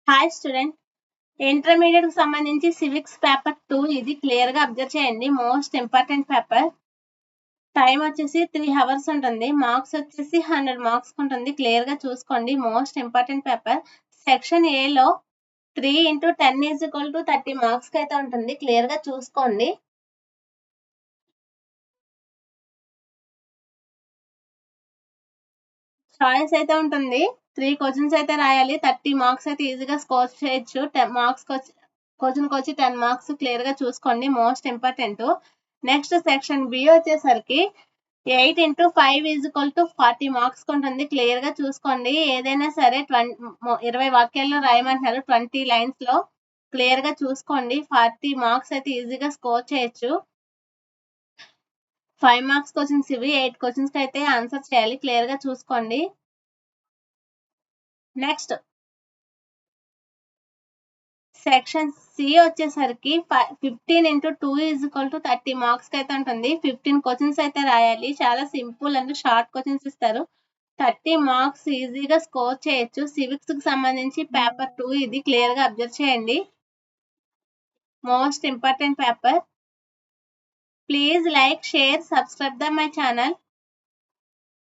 Hi student, intermediate కి సంబంధించి civics paper 2 ఇది క్లియర్ గా అబ్జర్వ్ చేయండి. Most important paper. టైం వచ్చేసి 3 hours ఉంటుంది. మార్క్స్ వచ్చేసి 100 మార్క్స్ ఉంటుంది. క్లియర్ గా చూసుకోండి. Most important paper. సెక్షన్ ఏ లో 3 into 10 is equal to 30 marks అయితే ఉంటుంది. క్లియర్ గా చూసుకోండి. చాయిస్ అయితే ఉంటుంది. 3 క్వశ్చన్స్ అయితే రాయాలి. 30 మార్క్స్ అయితే ఈజీగా స్కోర్ చేయొచ్చు. 10 మార్క్స్ క్వశ్చన్ వచ్చి 10 మార్క్స్. క్లియర్ గా చూసుకోండి. Most important. Next section B వచ్చేసరికి 8 into 5 is equal to 40 marks ఉంటుంది. క్లియర్ గా చూసుకోండి. ఏదైనా సరే 20 వాక్యాల్లో రాయమంటున్నారు. 20 లైన్స్ లో. క్లియర్ గా చూసుకోండి. 40 మార్క్స్ అయితే ఈజీగా స్కోర్ చేయొచ్చు. 5 మార్క్స్ క్వశ్చన్స్ ఇవి. 8 క్వశ్చన్స్ కి అయితే ఆన్సర్ చేయాలి. క్లియర్ గా చూసుకోండి. నెక్స్ట్ సెక్షన్ సి వచ్చేసరికి 15 into 2 is equal to 30 marks అయితే ఉంటుంది. 15 క్వశ్చన్స్ అయితే రాయాలి. చాలా సింపుల్ అండ్ షార్ట్ క్వశ్చన్స్ ఇస్తారు. 30 మార్క్స్ ఈజీగా స్కోర్ చేయొచ్చు. సివిక్స్ కి సంబంధించి పేపర్ 2 ఇది. క్లియర్ గా అబ్జర్వ్ చేయండి. Most important paper. Please like, share, subscribe the my channel.